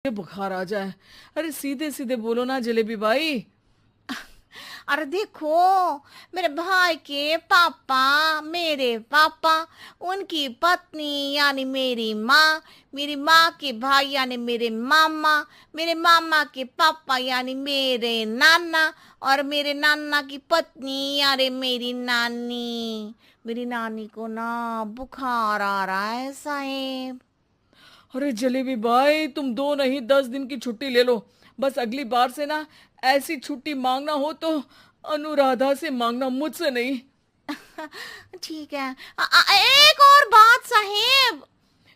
बुखार आ जाए। अरे सीधे सीधे बोलो ना जलेबी भाई। अरे देखो, मेरे भाई के पापा, मेरे पापा, उनकी पत्नी यानी मेरी माँ के भाई यानी मेरे मामा के पापा यानी मेरे नाना, और मेरे नाना की पत्नी यानी मेरी नानी को ना बुखार आ रहा है साहेब। अरे जलेबी भाई, तुम 2 नहीं 10 दिन की छुट्टी ले लो। बस अगली बार से ना ऐसी छुट्टी मांगना हो तो अनुराधा से मांगना, मुझसे नहीं। ठीक है। एक और बात साहेब।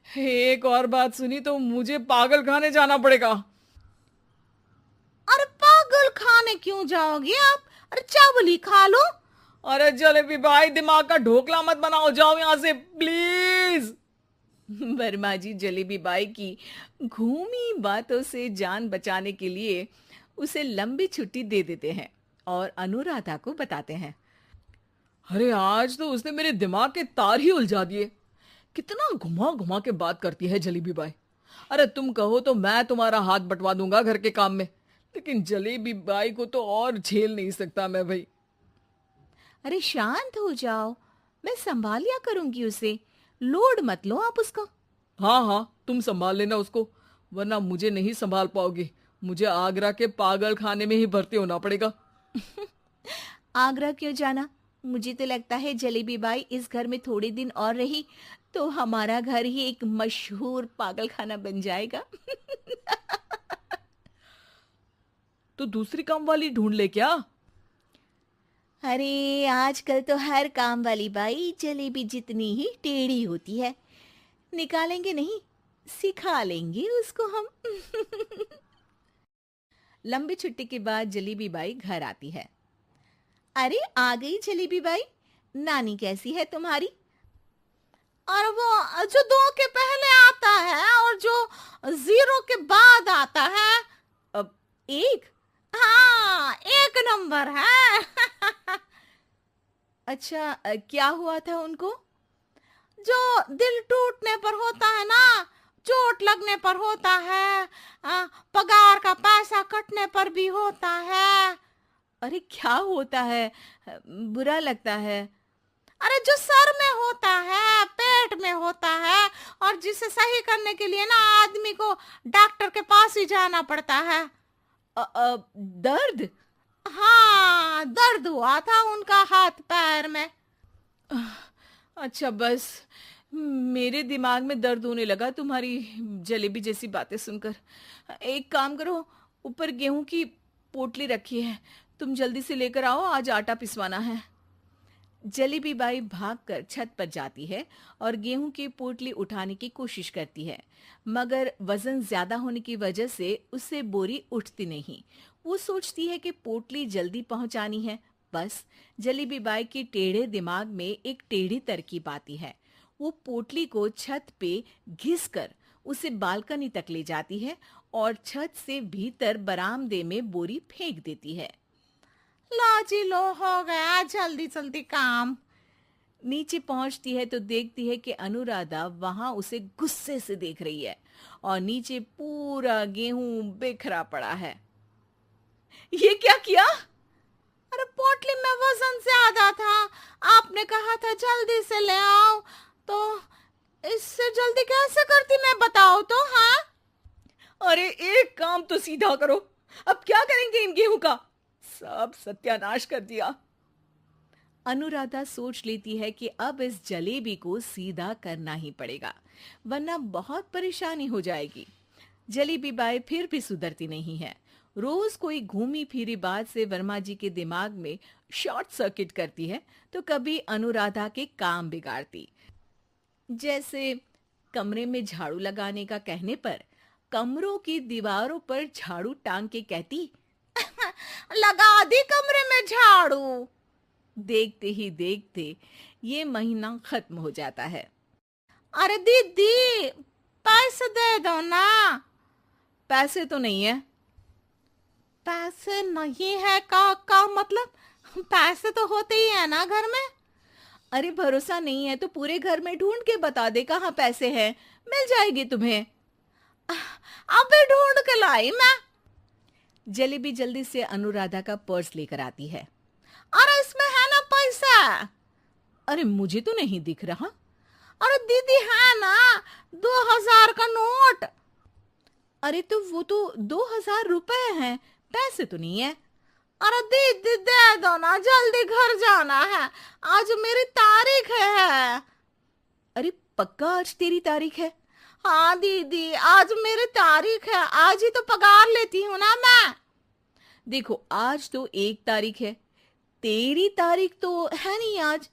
एक और बात सुनी तो मुझे पागल खाने जाना पड़ेगा। अरे पागल खाने क्यों जाओगे आप? अरे चावल ही खा लो। अरे जलेबी भाई, दिमाग का ढोकला मत बनाओ, जाओ यहाँ से प्लीज। वर्मा जी जलेबी बाई की घूमी बातों से जान बचाने के लिए उसे लंबी छुट्टी दे देते हैं और अनुराधा को बताते हैं। अरे आज तो उसने मेरे दिमाग के तार ही उलझा दिए। कितना घुमा घुमा के बात करती है जलेबी बाई। अरे तुम कहो तो मैं तुम्हारा हाथ बंटवा दूंगा घर के काम में, लेकिन जलेबी बाई को तो और झेल नहीं सकता मैं भाई। अरे शांत हो जाओ, मैं संभाल लिया करूंगी उसे। लोड मत लो आप उसका। हाँ हाँ, तुम संभाल लेना उसको, वरना मुझे नहीं संभाल पाओगे। मुझे आगरा के पागल खाने में ही भर्ती होना पड़ेगा। आगरा क्यों जाना? मुझे तो लगता है जलेबी बाई इस घर में थोड़े दिन और रही तो हमारा घर ही एक मशहूर पागल खाना बन जाएगा। तो दूसरी काम वाली ढूंढ ले क्या? अरे आजकल तो हर काम वाली बाई जलेबी जितनी ही टेढ़ी होती है। निकालेंगे नहीं, सिखा लेंगे उसको हम। लंबी छुट्टी के बाद जलेबी बाई घर आती है। अरे आ गई जलेबी बाई, नानी कैसी है तुम्हारी? और वो जो दो के पहले आता है और जो जीरो के बाद आता है। अब एक, हाँ एक नंबर है। अच्छा, क्या हुआ था उनको? जो दिल टूटने पर होता है ना, चोट लगने पर होता है, पगार का पैसा कटने पर भी होता है। अरे क्या होता है? बुरा लगता है। अरे जो सर में होता है, पेट में होता है, और जिसे सही करने के लिए ना आदमी को डॉक्टर के पास ही जाना पड़ता है। दर्द? हाँ, दर्द हुआ था उनका हाथ पैर में। अच्छा बस, मेरे दिमाग में दर्द होने लगा तुम्हारी जलेबी जैसी बातें सुनकर। एक काम करो, ऊपर गेहूं की पोटली रखी है, तुम जल्दी से लेकर आओ, आज आटा पिसवाना है। जलेबी बाई भागकर छत पर जाती है और गेहूं की पोटली उठाने की कोशिश करती है, मगर वजन ज्यादा होने की वजह से उससे बोरी उठती नहीं। वो सोचती है कि पोटली जल्दी पहुंचानी है। बस जलेबी बाई के टेढ़े दिमाग में एक टेढ़ी तरकीब आती है। वो पोटली को छत पे घिस कर उसे बालकनी तक ले जाती है और छत से भीतर बरामदे में बोरी फेंक देती है। लो जी लो, हो गया जल्दी जल्दी काम। नीचे पहुंचती है तो देखती है कि अनुराधा वहां उसे गुस्से से देख रही है और नीचे पूरा गेहूं बिखरा पड़ा है। ये क्या किया? अरे पोटली में वजन ज्यादा था, आपने कहा था जल्दी से ले आओ, तो इससे जल्दी कैसे करती मैं बताओ तो। हाँ, अरे एक काम तो सीधा करो, अब क्या करेंगे इन गेहूं का? सब सत्यानाश कर दिया। अनुराधा सोच लेती है कि अब इस जलेबी को सीधा करना ही पड़ेगा, वरना बहुत परेशानी हो जाएगी। जलेबी बाई फिर भी सुधरती नहीं है। रोज कोई घूमी फिरी बात से वर्मा जी के दिमाग में शॉर्ट सर्किट करती है, तो कभी अनुराधा के काम बिगाड़ती। जैसे कमरे में झाड़ू लगाने का कहने पर कमरों की दीवारों पर झाड़ू टांग के कहती, लगा दी कमरे में झाड़ू। देखते ही देखते ये महीना खत्म हो जाता है। अरे दीदी, पैसे दे दो ना। पैसे तो नहीं है। पैसे नहीं है का मतलब? पैसे तो होते ही है ना घर में। अरे भरोसा नहीं है तो पूरे घर में ढूंढ के बता दे कहाँ पैसे हैं, मिल जाएगी तुम्हें। अबे ढूंढ के लाई मैं। जलेबी जल्दी से अनुराधा का पर्स लेकर आती है। अरे इसमें है ना पैसा। अरे मुझे तो नहीं दिख रहा। अरे दीदी है ना, 2000 का नोट। अरे तो वो तो 2000 रुपए हैं, पैसे तो नहीं है। अरे दीदी दे दो ना, जल्दी घर जाना है, आज मेरी तारीख है। अरे पक्का आज तेरी तारीख है? हाँ दीदी, आज मेरी तारीख है, आज ही तो पगार लेती हूँ ना मैं। देखो आज तो 1 तारीख है, तेरी तारीख तो है नहीं आज।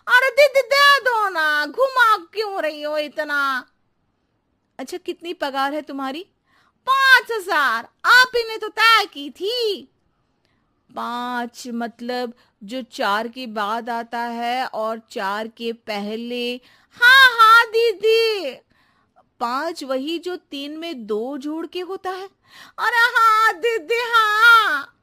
अरे दीदी दे दो ना, घुमा क्यों रही हो इतना। अच्छा कितनी पगार है तुम्हारी? 5000, आप ही ने तो तय की थी। 5 मतलब जो 4 के बाद आता है और 4 के पहले। हाँ हाँ दीदी। 5 वही जो 3 में 2 जोड़ के होता है। अरे हाँ दीदी हाँ।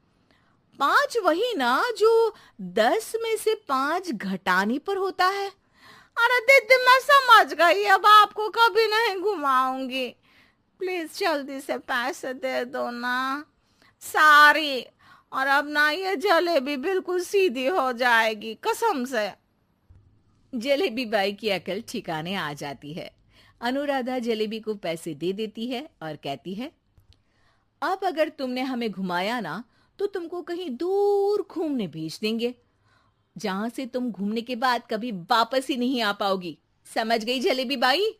5 वही ना जो 10 में से 5 घटाने पर होता है। अरे दीदी मैं समझ गई, अब आपको कभी नहीं घुमाऊंगी। प्लीज जल्दी से पैसे दे दो ना, सारी। और अब ना ये जलेबी बिल्कुल सीधी हो जाएगी कसम से। जलेबी बाई की अकल ठिकाने आ जाती है। अनुराधा जलेबी को पैसे दे देती है और कहती है, अब अगर तुमने हमें घुमाया ना तो तुमको कहीं दूर घूमने भेज देंगे, जहां से तुम घूमने के बाद कभी वापस ही नहीं आ पाओगी। समझ गई जलेबी बाई?